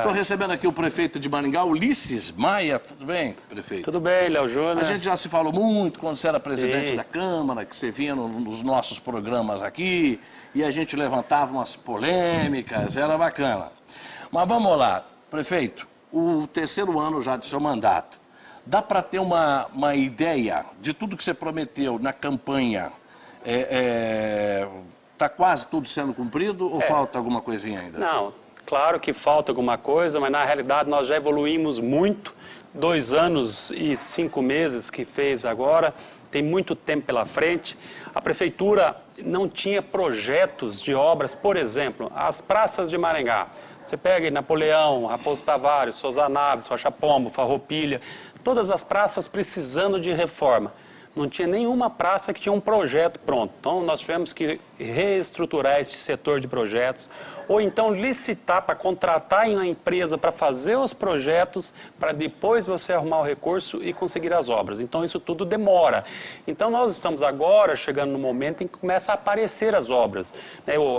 Estou recebendo aqui o prefeito de Maringá, Ulisses Maia. Tudo bem, prefeito? Tudo bem, Léo Júnior. A gente já se falou muito quando você era presidente Sim. da Câmara, que você vinha nos nossos programas aqui, e a gente levantava umas polêmicas, era bacana. Mas vamos lá, prefeito, o terceiro ano já do seu mandato. Dá para ter uma ideia de tudo que você prometeu na campanha? Está quase tudo sendo cumprido ou falta alguma coisinha ainda? Não, claro que falta alguma coisa, mas na realidade nós já evoluímos muito. 2 anos e 5 meses que fez agora, tem muito tempo pela frente. A prefeitura não tinha projetos de obras, por exemplo, as praças de Maringá. Você pega aí Napoleão, Raposo Tavares, Souza Naves, Rocha Pombo, Farroupilha, todas as praças precisando de reforma. Não tinha nenhuma praça que tinha um projeto pronto. Então, nós tivemos que reestruturar esse setor de projetos, ou então licitar para contratar em uma empresa para fazer os projetos, para depois você arrumar o recurso e conseguir as obras. Então, isso tudo demora. Então, nós estamos agora chegando no momento em que começa a aparecer as obras.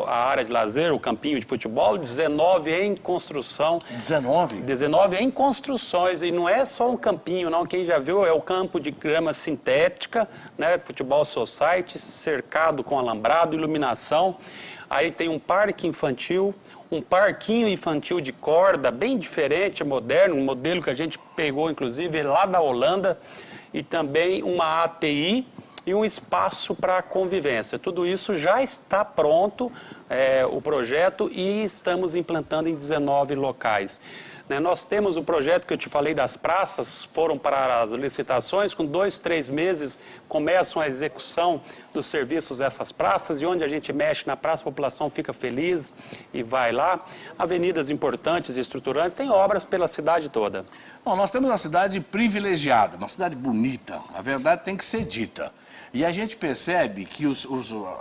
A área de lazer, o campinho de futebol, 19 em construção. 19? 19 em construções, e não é só um campinho, não. Quem já viu é o campo de grama sintética, né? Futebol society, cercado com alambrado, iluminação. Aí tem um parque infantil, um parquinho infantil de corda, bem diferente, moderno, um modelo que a gente pegou, inclusive, lá da Holanda, e também uma ATI e um espaço para convivência. Tudo isso já está pronto, o projeto, e estamos implantando em 19 locais. Nós temos o projeto que eu te falei das praças, foram para as licitações, com 2, 3 meses começam a execução dos serviços dessas praças, e onde a gente mexe na praça, a população fica feliz e vai lá. Avenidas importantes e estruturantes, tem obras pela cidade toda. Bom, nós temos uma cidade privilegiada, uma cidade bonita, a verdade tem que ser dita. E a gente percebe que,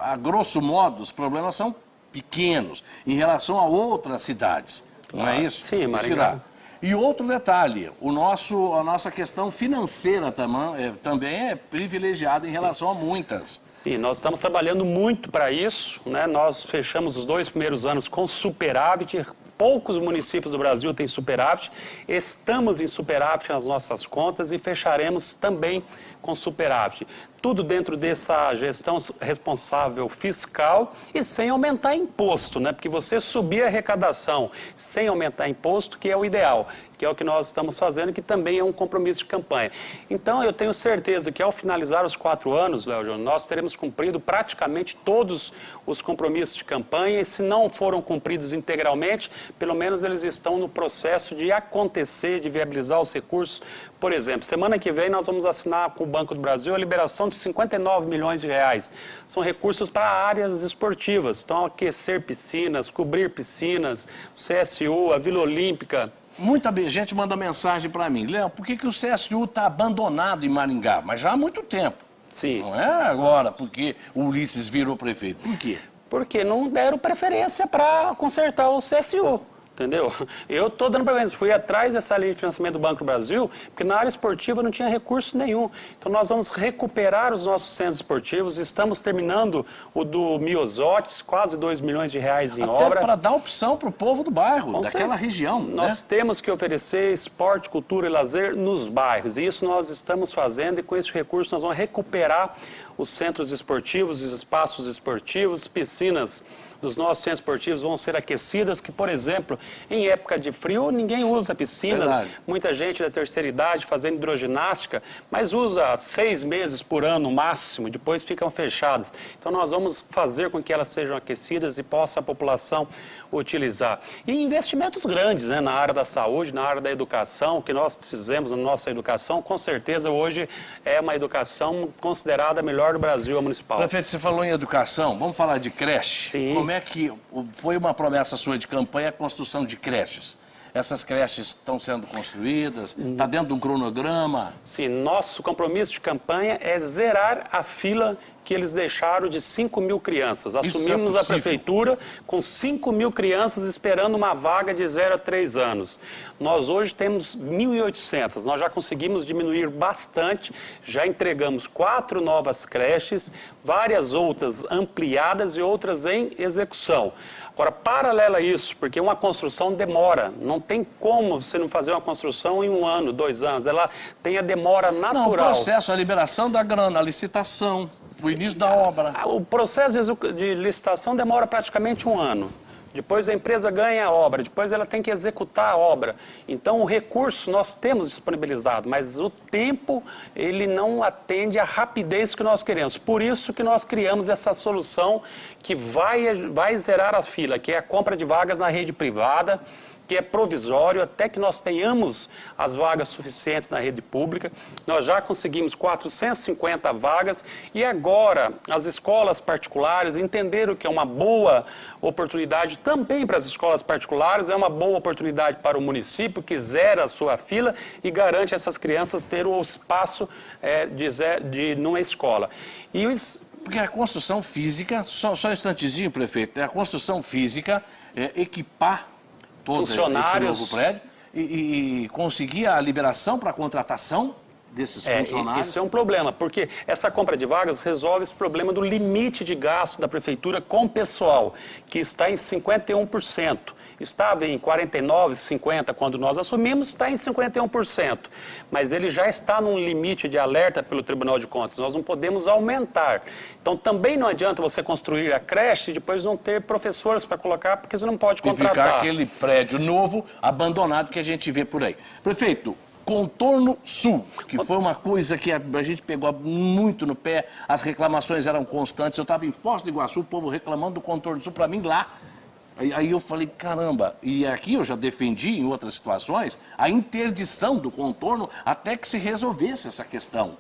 a grosso modo, os problemas são pequenos em relação a outras cidades. Não é isso? Sim, Maringá. E outro detalhe, a nossa questão financeira também é privilegiada em relação a muitas. Sim, nós estamos trabalhando muito para isso, né? Nós fechamos os 2 primeiros anos com superávit. Poucos municípios do Brasil têm superávit. Estamos em superávit nas nossas contas e fecharemos também com superávit. Tudo dentro dessa gestão responsável fiscal e sem aumentar imposto, né? Porque você subir a arrecadação sem aumentar imposto, que é o ideal, que é o que nós estamos fazendo, que também é um compromisso de campanha. Então, eu tenho certeza que ao finalizar os 4 anos, Léo Júnior, nós teremos cumprido praticamente todos os compromissos de campanha, e se não foram cumpridos integralmente, pelo menos eles estão no processo de acontecer, de viabilizar os recursos. Por exemplo, semana que vem nós vamos assinar com o Banco do Brasil a liberação de 59 milhões de reais. São recursos para áreas esportivas, então aquecer piscinas, cobrir piscinas, o CSU, a Vila Olímpica. Muita gente manda mensagem para mim, Léo, por que o CSU está abandonado em Maringá? Mas já há muito tempo. Sim. Não é agora, porque o Ulisses virou prefeito. Por quê? Porque não deram preferência para consertar o CSU. Entendeu? Eu estou dando preferência. Fui atrás dessa linha de financiamento do Banco do Brasil, porque na área esportiva não tinha recurso nenhum. Então nós vamos recuperar os nossos centros esportivos. Estamos terminando o do Miosotes, quase 2 milhões de reais em obra. Até para dar opção para o povo do bairro, daquela região. Nós temos que oferecer esporte, cultura e lazer nos bairros. E isso nós estamos fazendo, e com esse recurso nós vamos recuperar os centros esportivos, os espaços esportivos, piscinas dos nossos centros esportivos vão ser aquecidas, que, por exemplo, em época de frio, ninguém usa piscina. Verdade. Muita gente da terceira idade fazendo hidroginástica, mas usa 6 meses por ano, no máximo, depois ficam fechadas. Então, nós vamos fazer com que elas sejam aquecidas e possa a população utilizar. E investimentos grandes, né, na área da saúde, na área da educação, que nós fizemos na nossa educação, com certeza hoje é uma educação considerada a melhor do Brasil, a municipal. Prefeito, você falou em educação, vamos falar de creche? Sim. Como é que foi uma promessa sua de campanha a construção de creches? Essas creches estão sendo construídas? Está dentro de um cronograma? Sim, nosso compromisso de campanha é zerar a fila que eles deixaram de 5 mil crianças. Assumimos a prefeitura com 5 mil crianças esperando uma vaga de 0 a 3 anos. Nós hoje temos 1.800. Nós já conseguimos diminuir bastante, já entregamos 4 novas creches, várias outras ampliadas e outras em execução. Agora, paralela a isso, porque uma construção demora, não tem como você não fazer uma construção em 1 ano, 2 anos, ela tem a demora natural. Não, o processo, a liberação da grana, a licitação, o início da obra. O processo de licitação demora praticamente 1 ano. Depois a empresa ganha a obra, depois ela tem que executar a obra. Então o recurso nós temos disponibilizado, mas o tempo ele não atende à rapidez que nós queremos. Por isso que nós criamos essa solução que vai zerar a fila, que é a compra de vagas na rede privada, que é provisório, até que nós tenhamos as vagas suficientes na rede pública. Nós já conseguimos 450 vagas e agora as escolas particulares entenderam que é uma boa oportunidade também para as escolas particulares, é uma boa oportunidade para o município que zera a sua fila e garante essas crianças ter o espaço numa escola. Porque a construção física, só um instantezinho, prefeito, a construção física é equipar todo esse novo prédio e conseguir a liberação para a contratação desses funcionários. Isso é um problema, porque essa compra de vagas resolve esse problema do limite de gasto da prefeitura com o pessoal, que está em 51%. Estava em 49%, 50% quando nós assumimos, está em 51%. Mas ele já está num limite de alerta pelo Tribunal de Contas. Nós não podemos aumentar. Então também não adianta você construir a creche e depois não ter professores para colocar, porque você não pode contratar. E ficar aquele prédio novo, abandonado, que a gente vê por aí. Prefeito, Contorno Sul, que foi uma coisa que a gente pegou muito no pé, as reclamações eram constantes. Eu estava em Foz do Iguaçu, o povo reclamando do Contorno Sul para mim lá. Aí eu falei, caramba, e aqui eu já defendi em outras situações a interdição do contorno até que se resolvesse essa questão.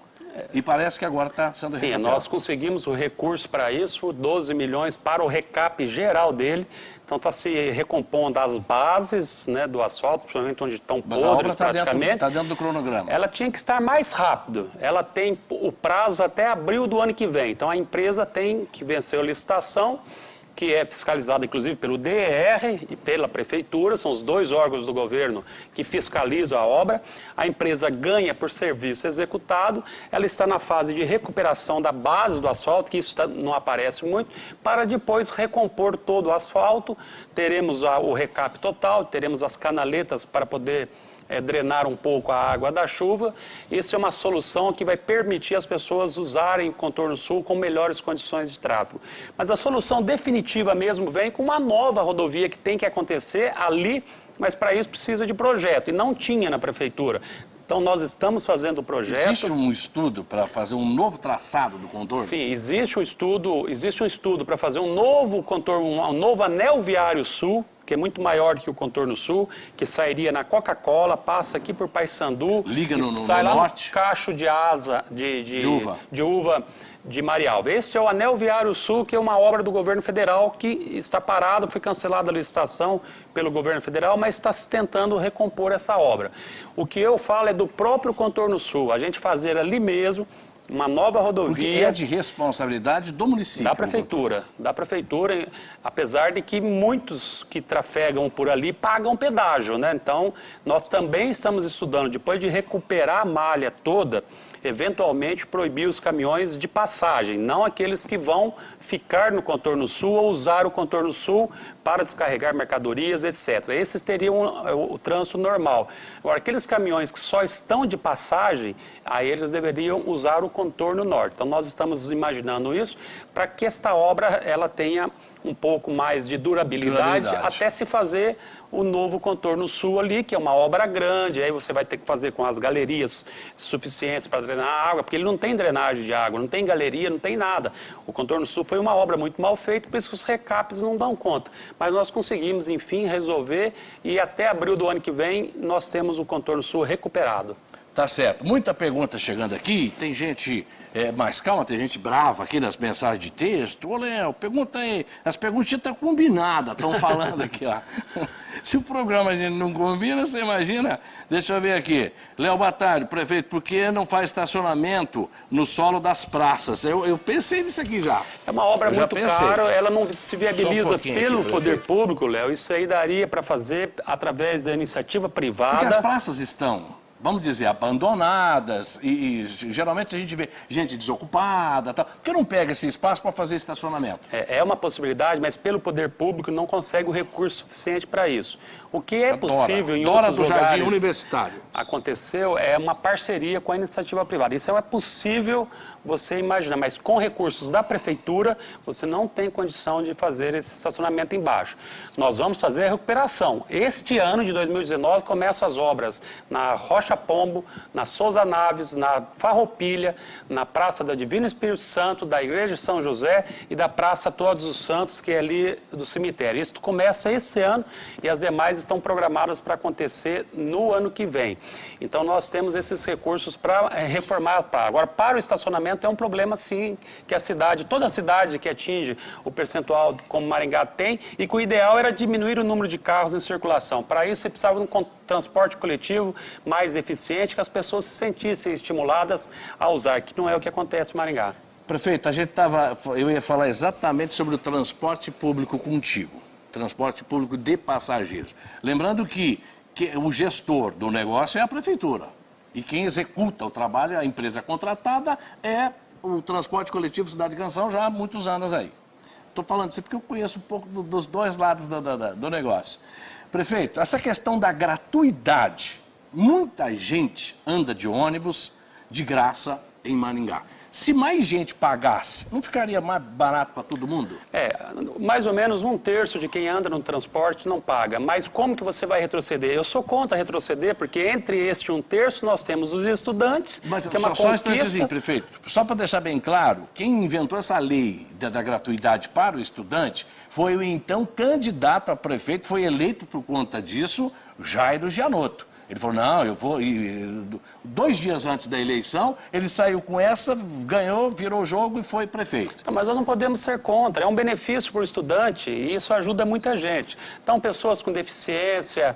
E parece que agora está sendo recuperado. Sim, nós conseguimos o recurso para isso, 12 milhões para o recap geral dele. Então está se recompondo as bases, né, do asfalto, principalmente onde estão podres. Mas a obra praticamente. Está dentro do cronograma. Ela tinha que estar mais rápido. Ela tem o prazo até abril do ano que vem. Então a empresa tem que vencer a licitação, que é fiscalizada, inclusive, pelo DER e pela Prefeitura, são os 2 órgãos do governo que fiscalizam a obra. A empresa ganha por serviço executado, ela está na fase de recuperação da base do asfalto, que isso não aparece muito, para depois recompor todo o asfalto. Teremos o recap total, teremos as canaletas para poder drenar um pouco a água da chuva. Essa é uma solução que vai permitir as pessoas usarem o Contorno Sul com melhores condições de tráfego. Mas a solução definitiva mesmo vem com uma nova rodovia que tem que acontecer ali, mas para isso precisa de projeto, e não tinha na prefeitura. Então nós estamos fazendo o projeto. Existe um estudo para fazer um novo traçado do contorno? Sim, existe um estudo para fazer um novo contorno, um novo anel viário sul, que é muito maior do que o Contorno Sul, que sairia na Coca-Cola, passa aqui por Paissandu, liga no sai lá norte, no cacho de asa de uva de Marialva. Este é o Anel Viário Sul, que é uma obra do governo federal que está parado, foi cancelada a licitação pelo governo federal, mas está se tentando recompor essa obra. O que eu falo é do próprio Contorno Sul, a gente fazer ali mesmo uma nova rodovia. Porque é de responsabilidade do município. Da prefeitura, apesar de que muitos que trafegam por ali pagam pedágio, né? Então, nós também estamos estudando, depois de recuperar a malha toda, eventualmente proibir os caminhões de passagem, não aqueles que vão ficar no Contorno Sul ou usar o Contorno Sul para descarregar mercadorias, etc. Esses teriam o trânsito normal. Agora, aqueles caminhões que só estão de passagem, aí eles deveriam usar o Contorno Norte. Então, nós estamos imaginando isso para que esta obra ela tenha um pouco mais de durabilidade até se fazer o novo Contorno Sul ali, que é uma obra grande, aí você vai ter que fazer com as galerias suficientes para drenar a água, porque ele não tem drenagem de água, não tem galeria, não tem nada. O Contorno Sul foi uma obra muito mal feita, por isso que os recaps não dão conta. Mas nós conseguimos, enfim, resolver e até abril do ano que vem nós temos o Contorno Sul recuperado. Tá certo. Muita pergunta chegando aqui. Tem gente mais calma, tem gente brava aqui nas mensagens de texto. Ô, Léo, pergunta aí. As perguntinhas estão combinadas, estão falando aqui, ó. Se o programa a gente não combina, você imagina? Deixa eu ver aqui. Léo Batalho, prefeito, por que não faz estacionamento no solo das praças? Eu pensei nisso aqui já. É uma obra muito cara, ela não se viabiliza pelo aqui, poder público, Léo. Isso aí daria para fazer através da iniciativa privada. Porque as praças estão vamos dizer, abandonadas, e geralmente a gente vê gente desocupada, tal, por que não pega esse espaço para fazer estacionamento? É uma possibilidade, mas pelo poder público não consegue o recurso suficiente para isso. O que é possível em outros do Jardim lugares Universitário. aconteceu é uma parceria com a iniciativa privada. Isso é possível você imaginar, mas com recursos da prefeitura você não tem condição de fazer esse estacionamento embaixo. Nós vamos fazer a recuperação. Este ano de 2019 começam as obras na Rocha Pombo, na Souza Naves, na Farroupilha, na Praça da Divino Espírito Santo, da Igreja de São José e da Praça Todos os Santos, que é ali do cemitério. Isso começa esse ano e as demais estão programadas para acontecer no ano que vem. Então nós temos esses recursos para reformar. Agora, para o estacionamento é um problema sim, que a cidade, toda a cidade que atinge o percentual como Maringá tem, e que o ideal era diminuir o número de carros em circulação. Para isso você precisava de um transporte coletivo mais eficiente, que as pessoas se sentissem estimuladas a usar, que não é o que acontece em Maringá. Prefeito, eu ia falar exatamente sobre o transporte público contigo, transporte público de passageiros. Lembrando que o gestor do negócio é a prefeitura e quem executa o trabalho, a empresa contratada, é o transporte coletivo Cidade Canção já há muitos anos aí. Estou falando isso porque eu conheço um pouco dos dois lados do negócio. Prefeito, essa questão da gratuidade, muita gente anda de ônibus de graça em Maringá. Se mais gente pagasse, não ficaria mais barato para todo mundo? Mais ou menos 1/3 de quem anda no transporte não paga. Mas como que você vai retroceder? Eu sou contra retroceder, porque entre este 1/3 nós temos os estudantes, mas que é uma só um instantezinho, prefeito. Só para deixar bem claro, quem inventou essa lei da gratuidade para o estudante foi o então candidato a prefeito, foi eleito por conta disso, Jairo Gianotto. Ele falou, não, eu vou... E 2 dias antes da eleição, ele saiu com essa, ganhou, virou o jogo e foi prefeito. Mas nós não podemos ser contra, é um benefício para o estudante e isso ajuda muita gente. Então, pessoas com deficiência,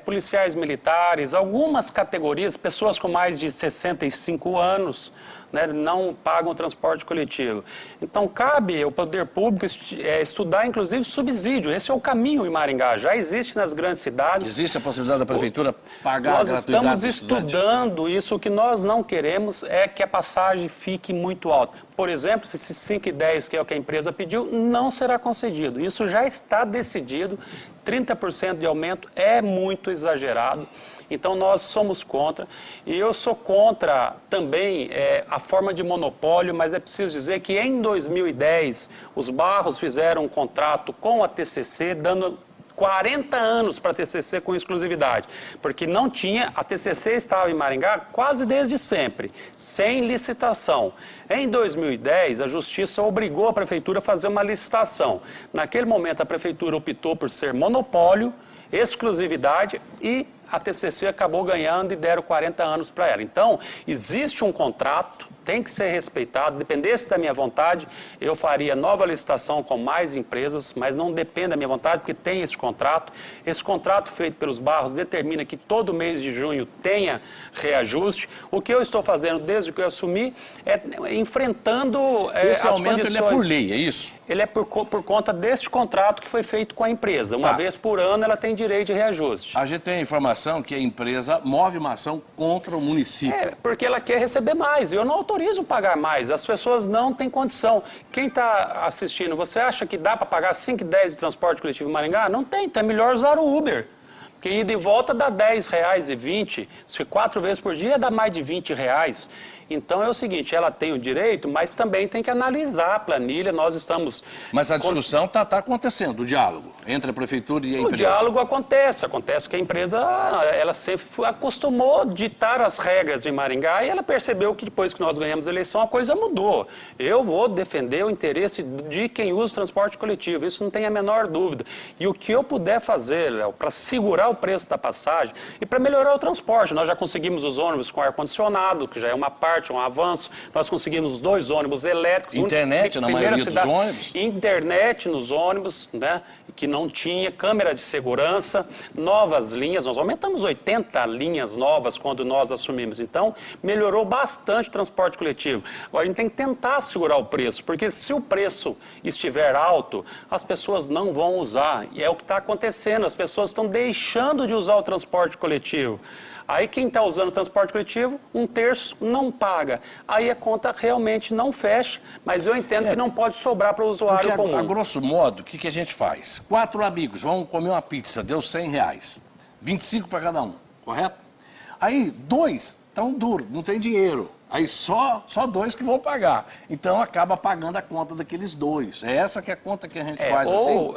policiais militares, algumas categorias, pessoas com mais de 65 anos, né, não pagam transporte coletivo. Então, cabe ao poder público estudar, inclusive, subsídio. Esse é o caminho em Maringá. Já existe nas grandes cidades. Existe a possibilidade da prefeitura pagar a gratuidade do estudante? Nós estamos estudando isso. O que nós não queremos é que a passagem fique muito alta. Por exemplo, esses 5,10, que é o que a empresa pediu, não será concedido. Isso já está decidido. 30% de aumento é muito exagerado. Então, nós somos contra. E eu sou contra também a forma de monopólio, mas é preciso dizer que em 2010, os Barros fizeram um contrato com a TCC, dando 40 anos para a TCC com exclusividade, porque não tinha, a TCC estava em Maringá quase desde sempre, sem licitação. Em 2010, a Justiça obrigou a Prefeitura a fazer uma licitação. Naquele momento, a Prefeitura optou por ser monopólio, exclusividade e a TCC acabou ganhando e deram 40 anos para ela. Então, existe um contrato, tem que ser respeitado. Dependesse da minha vontade, eu faria nova licitação com mais empresas, mas não depende da minha vontade, porque tem esse contrato. Esse contrato feito pelos Barros determina que todo mês de junho tenha reajuste. O que eu estou fazendo desde que eu assumi é enfrentando esse as aumento condições. Ele é por lei, é isso? Ele é por conta deste contrato que foi feito com a empresa. Uma vez por ano ela tem direito de reajuste. A gente tem a informação que a empresa move uma ação contra o município. Porque ela quer receber mais. Eu não autorizo pagar mais. As pessoas não têm condição. Quem está assistindo, você acha que dá para pagar 5,10 de transporte coletivo em Maringá? Não tem. Então é melhor usar o Uber. Porque ida e volta dá R$10,20. Se 4 vezes por dia, dá mais de R$20. Então é o seguinte, ela tem o direito, mas também tem que analisar a planilha, nós estamos... Mas a discussão está acontecendo, o diálogo entre a prefeitura e a empresa. O diálogo acontece que a empresa, ela sempre acostumou a ditar as regras em Maringá e ela percebeu que depois que nós ganhamos a eleição a coisa mudou. Eu vou defender o interesse de quem usa o transporte coletivo, isso não tem a menor dúvida. E o que eu puder fazer, Léo, para segurar o preço da passagem e para melhorar o transporte, nós já conseguimos os ônibus com ar-condicionado, que já é uma parte parte, um avanço. Nós conseguimos 2 ônibus elétricos. Internet na maioria dos ônibus. Internet nos ônibus, né, que não tinha, câmera de segurança, novas linhas. Nós aumentamos 80 linhas novas quando nós assumimos. Então, melhorou bastante o transporte coletivo. Agora, a gente tem que tentar segurar o preço, porque se o preço estiver alto, as pessoas não vão usar. E é o que está acontecendo, as pessoas estão deixando de usar o transporte coletivo. Aí quem está usando o transporte coletivo, 1/3 não paga. Aí a conta realmente não fecha, mas eu entendo que não pode sobrar para o usuário comum. A grosso modo, o que a gente faz? 4 amigos vão comer uma pizza, deu R$100. 25 para cada um, correto? Aí 2 estão duros, não tem dinheiro. Aí só 2 que vão pagar. Então acaba pagando a conta daqueles 2. É essa que é a conta que a gente faz assim?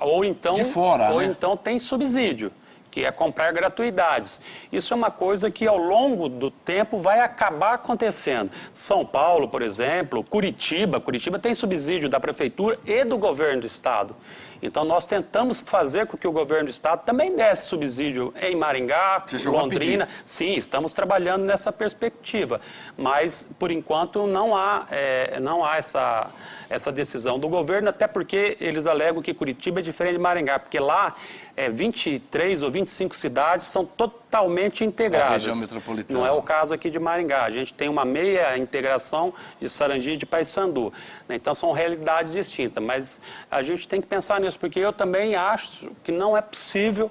Ou então, de fora, ou né? então tem subsídio, que é comprar gratuidades. Isso é uma coisa que ao longo do tempo vai acabar acontecendo. São Paulo, por exemplo, Curitiba tem subsídio da prefeitura e do governo do estado. Então nós tentamos fazer com que o governo do estado também desse subsídio em Maringá, Londrina. Sim, estamos trabalhando nessa perspectiva. Mas, por enquanto, não há essa decisão do governo, até porque eles alegam que Curitiba é diferente de Maringá, porque lá 23 ou 25 cidades são totalmente integradas. A região metropolitana. Não é o caso aqui de Maringá. A gente tem uma meia integração de Sarandi e de Paissandu. Então são realidades distintas, mas a gente tem que pensar nisso, porque eu também acho que não é possível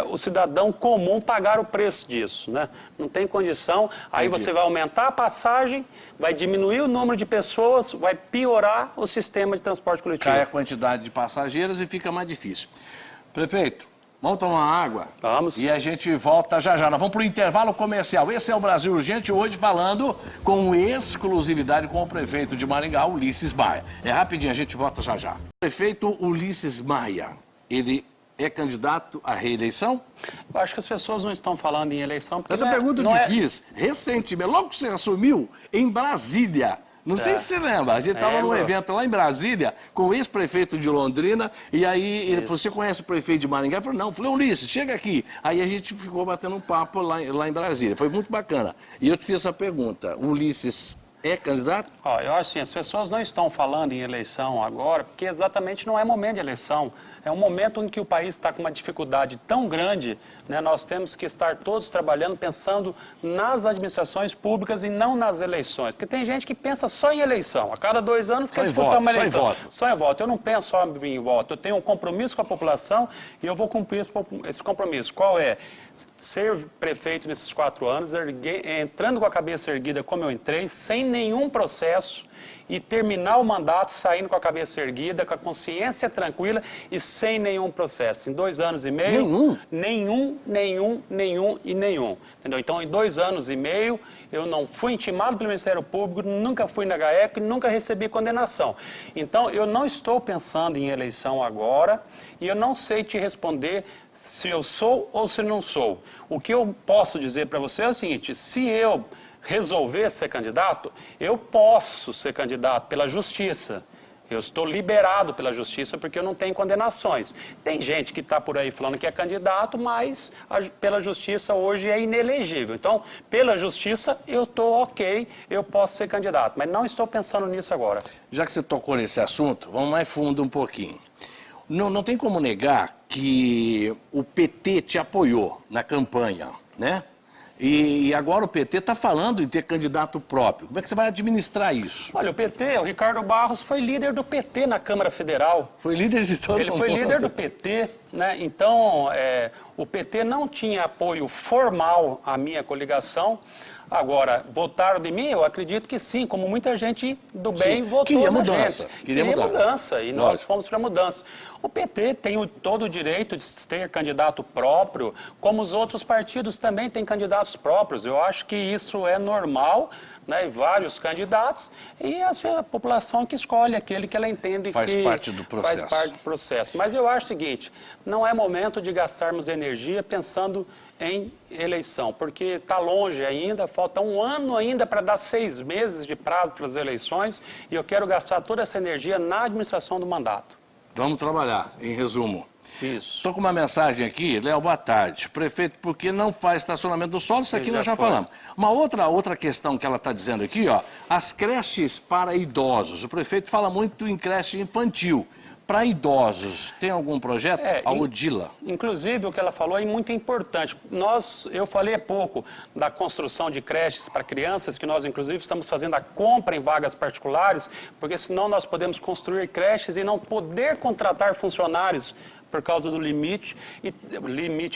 o cidadão comum pagar o preço disso, né? Não tem condição. Aí você vai aumentar a passagem, vai diminuir o número de pessoas, vai piorar o sistema de transporte coletivo. Cai a quantidade de passageiros e fica mais difícil. Prefeito, vamos tomar água? Vamos. E a gente volta já já. Nós vamos para o intervalo comercial. Esse é o Brasil Urgente, hoje falando com exclusividade com o prefeito de Maringá, Ulisses Maia. É rapidinho, a gente volta já já. O prefeito Ulisses Maia, ele é candidato à reeleição? Eu acho que as pessoas não estão falando em eleição porque Essa pergunta eu te fiz recentemente, logo que você assumiu, em Brasília. Não sei se você lembra, a gente estava num evento lá em Brasília com o ex-prefeito de Londrina, e aí ele falou, você conhece o prefeito de Maringá? Eu falei, não. Eu falei, Ulisses, chega aqui. Aí a gente ficou batendo um papo lá em Brasília, foi muito bacana. E eu te fiz essa pergunta, o Ulisses é candidato? Eu acho assim, as pessoas não estão falando em eleição agora, porque exatamente não é momento de eleição. É um momento em que o país está com uma dificuldade tão grande, né? Nós temos que estar todos trabalhando, pensando nas administrações públicas e não nas eleições. Porque tem gente que pensa só em eleição. A cada 2 anos quer disputar uma eleição. Só em voto. Eu não penso só em voto. Eu tenho um compromisso com a população e eu vou cumprir esse compromisso. Qual é? Ser prefeito nesses 4 anos, entrando com a cabeça erguida como eu entrei, sem nenhum processo, e terminar o mandato saindo com a cabeça erguida, com a consciência tranquila e sem nenhum processo. Em 2 anos e meio... Nenhum? Nenhum. Entendeu? Então, em 2 anos e meio, eu não fui intimado pelo Ministério Público, nunca fui na GAECO e nunca recebi condenação. Então, eu não estou pensando em eleição agora e eu não sei te responder se eu sou ou se não sou. O que eu posso dizer para você é o seguinte, se eu resolver ser candidato, eu posso ser candidato pela justiça. Eu estou liberado pela justiça porque eu não tenho condenações. Tem gente que está por aí falando que é candidato, mas pela justiça hoje é inelegível. Então, pela justiça, eu estou ok, eu posso ser candidato. Mas não estou pensando nisso agora. Já que você tocou nesse assunto, vamos mais fundo um pouquinho. Não tem como negar que o PT te apoiou na campanha, né? E agora o PT está falando em ter candidato próprio. Como é que você vai administrar isso? Olha, o Ricardo Barros foi líder do PT na Câmara Federal. Foi líder de todo mundo. Ele foi líder do PT, né? Então, o PT não tinha apoio formal à minha coligação. Agora, votaram de mim? Eu acredito que sim, como muita gente do bem votou queria na mudança. gente. Queria mudança. E nós fomos para a mudança. O PT tem todo o direito de ter candidato próprio, como os outros partidos também têm candidatos próprios. Eu acho que isso é normal, né? Vários candidatos, e a população que escolhe aquele que ela entende que faz parte do processo. Faz parte do processo. Mas eu acho o seguinte, não é momento de gastarmos energia pensando em eleição, porque está longe ainda, falta 1 ano ainda para dar 6 meses de prazo para as eleições, e eu quero gastar toda essa energia na administração do mandato. Vamos trabalhar, em resumo. Isso. Estou com uma mensagem aqui, Léo, boa tarde. Prefeito, por que não faz estacionamento do solo? Isso aqui nós já falamos. Uma outra questão que ela está dizendo aqui, ó, as creches para idosos. O prefeito fala muito em creche infantil. Para idosos, tem algum projeto? A Odila. Inclusive, o que ela falou é muito importante. Eu falei há pouco da construção de creches para crianças, que nós, inclusive, estamos fazendo a compra em vagas particulares, porque senão nós podemos construir creches e não poder contratar funcionários por causa do limite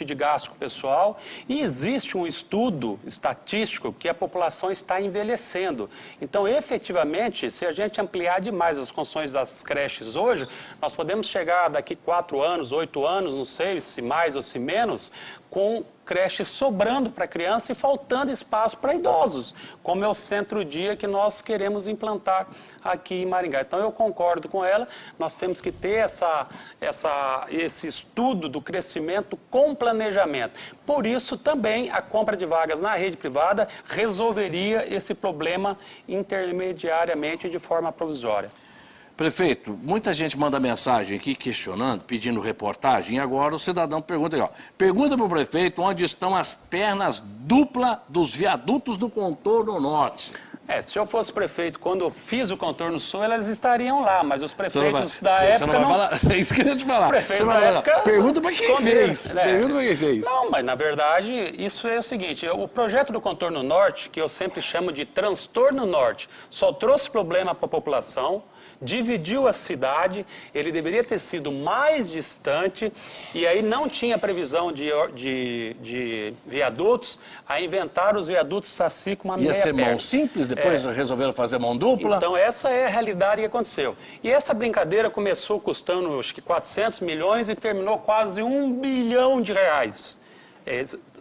de gasto pessoal. E existe um estudo estatístico que a população está envelhecendo. Então, efetivamente, se a gente ampliar demais as condições das creches hoje, nós podemos chegar daqui 4 anos, 8 anos, não sei se mais ou se menos, com creches sobrando para criança e faltando espaço para idosos, como é o centro-dia que nós queremos implantar aqui em Maringá. Então, eu concordo com ela, nós temos que ter esse estudo do crescimento com planejamento. Por isso, também, a compra de vagas na rede privada resolveria esse problema intermediariamente de forma provisória. Prefeito, muita gente manda mensagem aqui questionando, pedindo reportagem, e agora o cidadão pergunta aí, ó. Pergunta para o prefeito onde estão as pernas duplas dos viadutos do contorno norte. Se eu fosse prefeito, quando eu fiz o contorno sul, elas estariam lá, mas os prefeitos da época não... Vai falar, é isso que eu ia te falar. Pergunta para quem fez. Pergunta para quem fez. Não, mas na verdade, isso é o seguinte, o projeto do contorno norte, que eu sempre chamo de transtorno norte, só trouxe problema para a população, dividiu a cidade, ele deveria ter sido mais distante e aí não tinha previsão de viadutos, a inventar os viadutos Saci com uma meia perna. Ia ser mão simples, depois resolveram fazer mão dupla? Então essa é a realidade que aconteceu. E essa brincadeira começou custando acho que 400 milhões e terminou quase R$1 bilhão.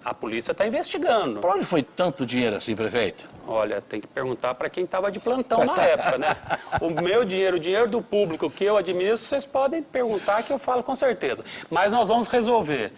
A polícia está investigando. Para onde foi tanto dinheiro assim, prefeito? Olha, tem que perguntar para quem estava de plantão na época, né? O meu dinheiro, o dinheiro do público que eu administro, vocês podem perguntar que eu falo com certeza. Mas nós vamos resolver.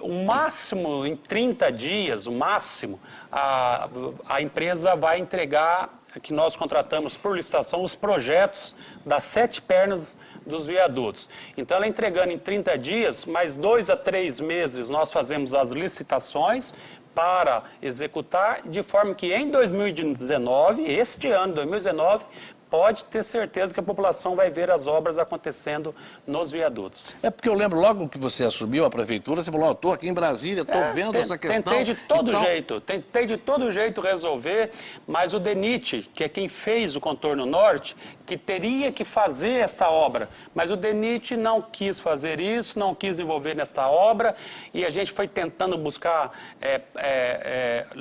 O máximo, em 30 dias, o máximo, a empresa vai entregar, que nós contratamos por licitação, os projetos das 7 pernas dos viadutos. Então, ela entregando em 30 dias, mais 2 a 3 meses, nós fazemos as licitações para executar, de forma que em 2019, este ano, 2019, pode ter certeza que a população vai ver as obras acontecendo nos viadutos. É porque eu lembro logo que você assumiu a prefeitura, você falou, estou aqui em Brasília, estou vendo essa questão. Tentei de todo jeito resolver, mas o DENIT, que é quem fez o contorno norte, que teria que fazer esta obra, mas o DENIT não quis fazer isso, não quis envolver nesta obra, e a gente foi tentando buscar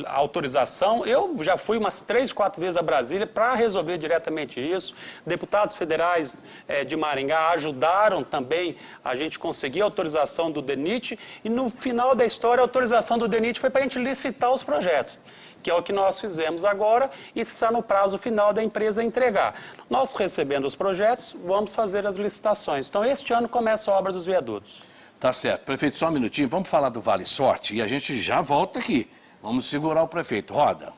autorização. Eu já fui umas 3, 4 vezes a Brasília para resolver diretamente isso. Deputados federais de Maringá ajudaram também a gente conseguir a autorização do DENIT, e no final da história a autorização do DENIT foi para a gente licitar os projetos, que é o que nós fizemos agora e está no prazo final da empresa entregar. Nós recebendo os projetos, vamos fazer as licitações. Então, este ano começa a obra dos viadutos. Tá certo. Prefeito, só um minutinho, vamos falar do Vale Sorte e a gente já volta aqui. Vamos segurar o prefeito. Roda.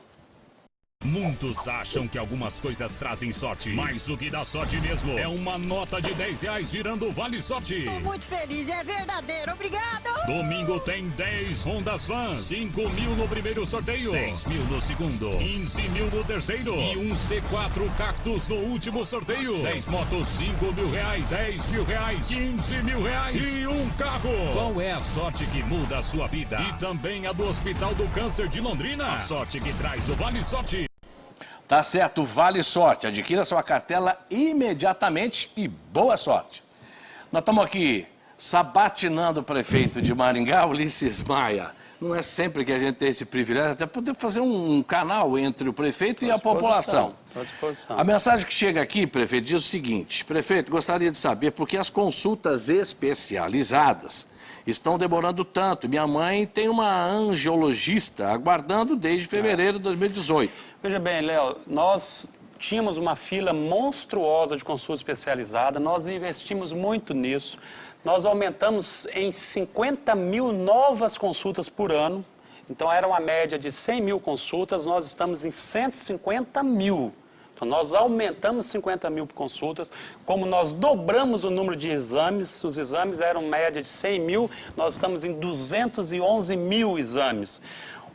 Muitos acham que algumas coisas trazem sorte, mas o que dá sorte mesmo é uma nota de R$10 virando Vale Sorte. Tô muito feliz, é verdadeiro, obrigado! Domingo tem 10 Hondas Vans, 5 mil no primeiro sorteio, 10 mil no segundo, 15 mil no terceiro e um C4 Cactus no último sorteio. 10 motos, 5 mil reais, 10 mil reais, 15 mil reais e um carro. Qual é a sorte que muda a sua vida? E também a do Hospital do Câncer de Londrina. A sorte que traz o Vale Sorte. Tá certo, Vale Sorte. Adquira sua cartela imediatamente e boa sorte. Nós estamos aqui sabatinando o prefeito de Maringá, Ulisses Maia. Não é sempre que a gente tem esse privilégio, até poder fazer um canal entre o prefeito e a população. À disposição. A mensagem que chega aqui, prefeito, diz o seguinte: prefeito, gostaria de saber por que as consultas especializadas estão demorando tanto. Minha mãe tem uma angiologista aguardando desde fevereiro de 2018. Veja bem, Léo, nós tínhamos uma fila monstruosa de consulta especializada, nós investimos muito nisso, nós aumentamos em 50 mil novas consultas por ano, então era uma média de 100 mil consultas, nós estamos em 150 mil Então, nós aumentamos 50 mil consultas, como nós dobramos o número de exames, os exames eram média de 100 mil, nós estamos em 211 mil exames.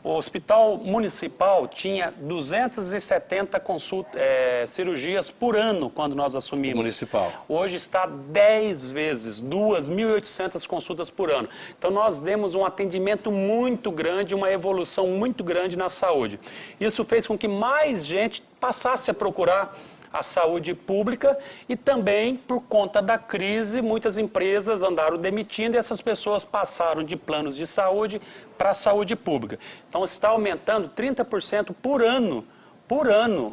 O Hospital Municipal tinha 270 cirurgias por ano quando nós assumimos. Municipal. Hoje está 10 vezes, 2.800 consultas por ano. Então nós demos um atendimento muito grande, uma evolução muito grande na saúde. Isso fez com que mais gente passasse a procurar a saúde pública e também, por conta da crise, muitas empresas andaram demitindo e essas pessoas passaram de planos de saúde para a saúde pública. Então está aumentando 30% por ano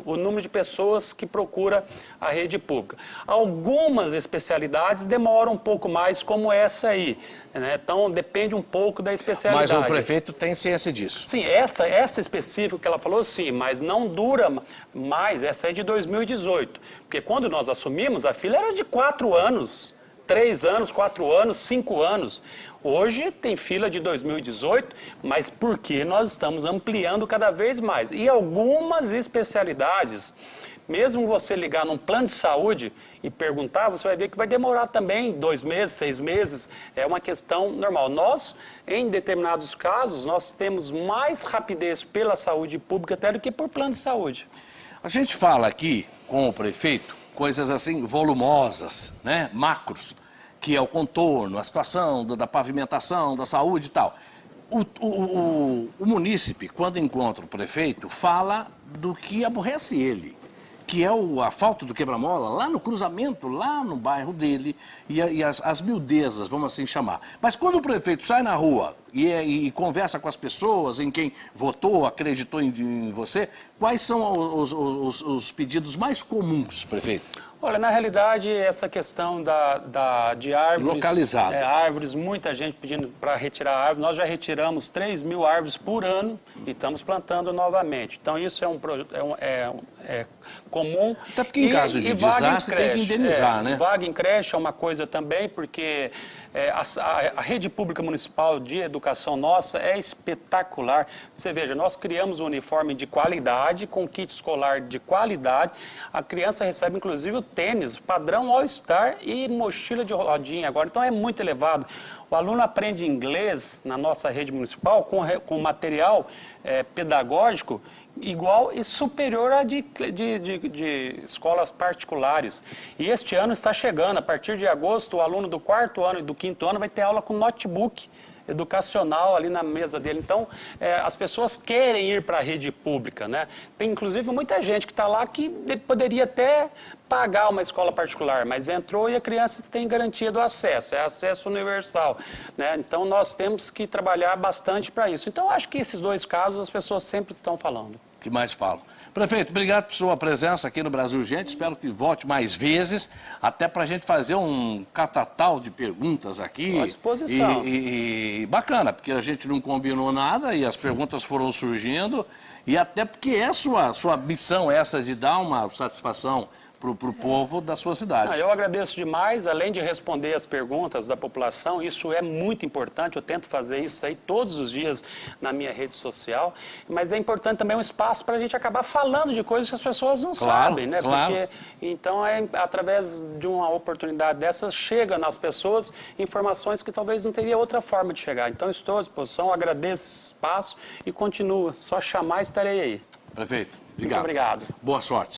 o número de pessoas que procura a rede pública. Algumas especialidades demoram um pouco mais, como essa aí, né? Então depende um pouco da especialidade. Mas o prefeito tem ciência disso. Sim, essa específica que ela falou, sim, mas não dura mais, essa é de 2018. Porque quando nós assumimos, a fila era de 4 anos, 3 anos, 4 anos, 5 anos. Hoje tem fila de 2018, mas porque nós estamos ampliando cada vez mais. E algumas especialidades, mesmo você ligar num plano de saúde e perguntar, você vai ver que vai demorar também 2 meses, 6 meses. É uma questão normal. Nós, em determinados casos, nós temos mais rapidez pela saúde pública até do que por plano de saúde. A gente fala aqui com o prefeito coisas assim volumosas, né? Macros, que é o contorno, a situação da pavimentação, da saúde e tal. O munícipe, quando encontra o prefeito, fala do que aborrece ele, que é a falta do quebra-mola lá no cruzamento, lá no bairro dele, e as miudezas, vamos assim chamar. Mas quando o prefeito sai na rua e conversa com as pessoas, em quem votou, acreditou em você, quais são os pedidos mais comuns, prefeito? Olha, na realidade, essa questão de árvores... Localizado. Árvores, muita gente pedindo para retirar árvores. Nós já retiramos 3 mil árvores por ano e estamos plantando novamente. Então, isso é comum. Até porque em caso de desastre tem que indenizar, né? Vaga em creche é uma coisa também, porque a rede pública municipal de educação nossa é espetacular. Você veja, nós criamos um uniforme de qualidade, com kit escolar de qualidade. A criança recebe, inclusive, o tênis, padrão All-Star e mochila de rodinha agora. Então, é muito elevado. O aluno aprende inglês na nossa rede municipal com material pedagógico igual e superior a de escolas particulares. E este ano está chegando, a partir de agosto, o aluno do 4º ano e do 5º ano vai ter aula com notebook educacional ali na mesa dele. Então, as pessoas querem ir para a rede pública, né? Tem, inclusive, muita gente que está lá que poderia até pagar uma escola particular, mas entrou e a criança tem garantia do acesso, é acesso universal, né? Então, nós temos que trabalhar bastante para isso. Então, acho que esses 2 casos as pessoas sempre estão falando. Que mais falam. Prefeito, obrigado por sua presença aqui no Brasil Gente, espero que volte mais vezes, até para a gente fazer um catatal de perguntas aqui. À disposição. E bacana, porque a gente não combinou nada e as perguntas foram surgindo, e até porque é sua missão essa de dar uma satisfação para o povo da sua cidade. Eu agradeço demais, além de responder as perguntas da população, isso é muito importante, eu tento fazer isso aí todos os dias na minha rede social, mas é importante também um espaço para a gente acabar falando de coisas que as pessoas não sabem, né? Claro. Porque, então, através de uma oportunidade dessas, chega nas pessoas informações que talvez não teria outra forma de chegar. Então, estou à disposição, agradeço esse espaço e continuo, só chamar, estarei aí. Prefeito, obrigado. Muito obrigado. Boa sorte.